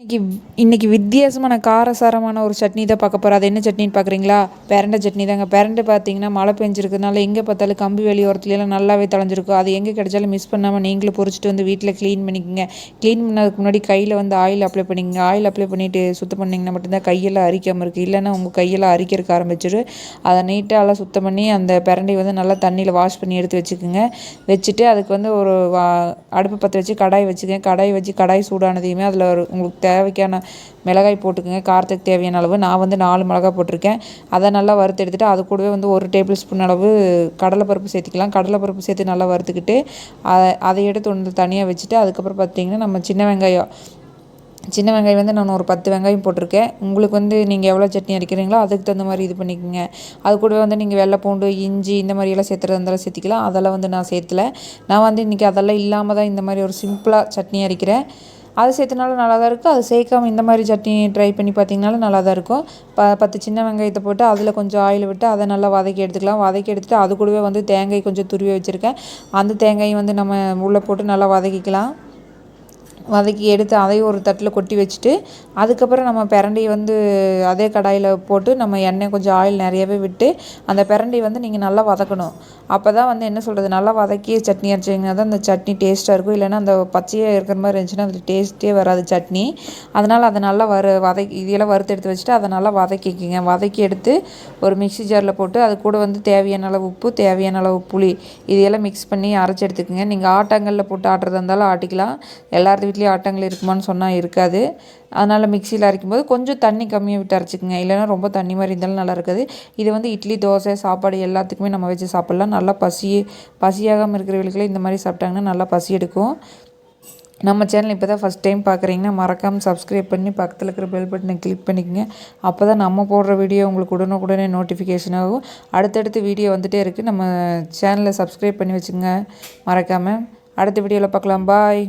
இன்னைக்கு இன்னைக்கு வித்தியாசமான காரசாரமான ஒரு சட்னி தான் பார்க்க போகிறோம். அது என்ன சட்னின்னு பார்க்குறீங்களா? பிரண்டை சட்னி தாங்க. பிரண்டை பார்த்தீங்கன்னா மழை பெஞ்சிருக்கிறதுனால எங்கே பார்த்தாலும் கம்பி வேலி ஓரத்துலலாம் நல்லாவே தளைஞ்சிருக்கும். அது எங்கே கிடைச்சாலும் மிஸ் பண்ணாமல் நீங்களும் பொரிச்சிட்டு வந்து வீட்டில் க்ளீன் பண்ணிக்கோங்க. க்ளீன் பண்ணதுக்கு முன்னாடி கையில் வந்து ஆயில் அப்ளை பண்ணிக்கங்க. ஆயில் அப்ளை பண்ணிவிட்டு சுத்தம் பண்ணிங்கன்னா மட்டும்தான் கையெல்லாம் அரிக்காமல் இருக்குது. இல்லைன்னா உங்கள் கையெல்லாம் அரிக்கிறதுக்கு ஆரம்பிச்சிடும். அதை நீட்டாக சுத்தம் பண்ணி அந்த பிரண்டையை வந்து நல்லா தண்ணியில் வாஷ் பண்ணி எடுத்து வச்சுக்கோங்க. வச்சுட்டு அதுக்கு வந்து ஒரு அடுப்பு பற்ற வச்சு கடாய் வச்சுக்கோங்க. கடாய் வச்சு கடாய் சூடானதையுமே அதில் உங்களுக்கு தேவைக்கான மிளகாய் போட்டுக்கோங்க. காரத்துக்கு தேவையான அளவு நான் வந்து 4 மிளகாய் போட்டிருக்கேன். அதை நல்லா வறுத்து எடுத்துகிட்டு அது கூடவே வந்து 1 டேபிள் ஸ்பூன் அளவு கடலைப்பருப்பு சேர்த்துக்கலாம். கடலைப்பருப்பு சேர்த்து நல்லா வறுத்துக்கிட்டு அதை எடுத்து ஒன்று தனியாக வச்சுட்டு அதுக்கப்புறம் பார்த்திங்கன்னா நம்ம சின்ன வெங்காயம் வந்து நான் ஒரு 10 வெங்காயம் போட்டிருக்கேன். உங்களுக்கு வந்து நீங்கள் எவ்வளோ சட்னி அரைக்கிறீங்களோ அதுக்கு தகுந்த மாதிரி இது பண்ணிக்கோங்க. அது கூடவே வந்து நீங்கள் வெள்ளை பூண்டு, இஞ்சி இந்த மாதிரியெல்லாம் சேர்த்துறதா இருந்தாலும் சேர்த்திக்கலாம். அதெல்லாம் வந்து நான் சேர்த்துல. நான் வந்து இன்றைக்கி அதெல்லாம் இல்லாமல் தான் இந்த மாதிரி ஒரு சிம்பிளாக சட்னி அரைக்கிறேன். அது சேர்த்துனாலும் நல்லா தான் இருக்கும். அது சேர்க்காம இந்த மாதிரி சட்னி ட்ரை பண்ணி பார்த்திங்கனாலும் நல்லா தான் இருக்கும். 10 சின்ன வெங்காயத்தை போட்டு அதில் கொஞ்சம் ஆயில் விட்டு அதை நல்லா வதக்கி எடுத்துக்கலாம். வதக்கி எடுத்துகிட்டு அது கூடவே வந்து தேங்காய் கொஞ்சம் துருவி வச்சுருக்கேன். அந்த தேங்காயும் வந்து நம்ம உள்ளே போட்டு நல்லா வதக்கிக்கலாம். வதக்கி எடுத்து அதையும் ஒரு தட்டில் கொட்டி வச்சுட்டு அதுக்கப்புறம் நம்ம பிரண்டையை வந்து அதே கடாயில் போட்டு நம்ம எண்ணெய் கொஞ்சம் ஆயில் நிறையவே விட்டு அந்த பிரண்டையை வந்து நீங்கள் நல்லா வதக்கணும். அப்போ தான் வந்து என்ன சொல்கிறது, நல்லா வதக்கி சட்னி அரைச்சிங்கன்னா தான் அந்த சட்னி டேஸ்ட்டாக இருக்கும். இல்லைன்னா அந்த பச்சையாக இருக்கிற மாதிரி இருந்துச்சுன்னா அது டேஸ்ட்டே வராது சட்னி. அதனால் அதை நல்லா இதெல்லாம் வறுத்து எடுத்து வச்சுட்டு அதை நல்லா வதக்கிக்கோங்க. வதக்கி எடுத்து ஒரு மிக்ஸி ஜாரில் போட்டு அது கூட வந்து தேவையான அளவு உப்பு, தேவையான அளவு புளி இதையெல்லாம் மிக்ஸ் பண்ணி அரைச்சி எடுத்துக்கோங்க. நீங்கள் ஆட்டாங்கல்லில் போட்டு ஆட்டுறதா இருந்தாலும் ஆட்டிக்கலாம். எல்லார் வீட்லேயும் ஆட்டாங்கல் இருக்குமான்னு சொன்னால் இருக்காது. அதனால் மிக்சியில் அரைக்கும்போது கொஞ்சம் தண்ணி கம்மியாக விட்டு அரைச்சிக்கோங்க. இல்லைன்னா ரொம்ப தண்ணி மாதிரி இருந்தாலும் நல்லா இருக்காது. இது வந்து இட்லி, தோசை, சாப்பாடு எல்லாத்துக்குமே நம்ம வச்சு சாப்பிட்லாம். நல்லா பசியாகாமல் இருக்கிறவங்களுக்குலாம் இந்த மாதிரி சாப்பிட்டாங்கன்னா நல்லா பசி எடுக்கும். நம்ம சேனல் இப்போ தான் ஃபஸ்ட் டைம் பார்க்குறீங்கன்னா மறக்காமல் சப்ஸ்கிரைப் பண்ணி பக்கத்தில் இருக்கிற பெல் பட்டனை கிளிக் பண்ணிக்கோங்க. அப்போ தான் நம்ம போடுற வீடியோ உங்களுக்கு உடனுக்குடனே நோட்டிஃபிகேஷன் ஆகும். அடுத்தடுத்து வீடியோ வந்துகிட்டே இருக்குது. நம்ம சேனலை சப்ஸ்கிரைப் பண்ணி வச்சுங்க மறக்காமல். அடுத்த வீடியோவில் பார்க்கலாம். பாய்.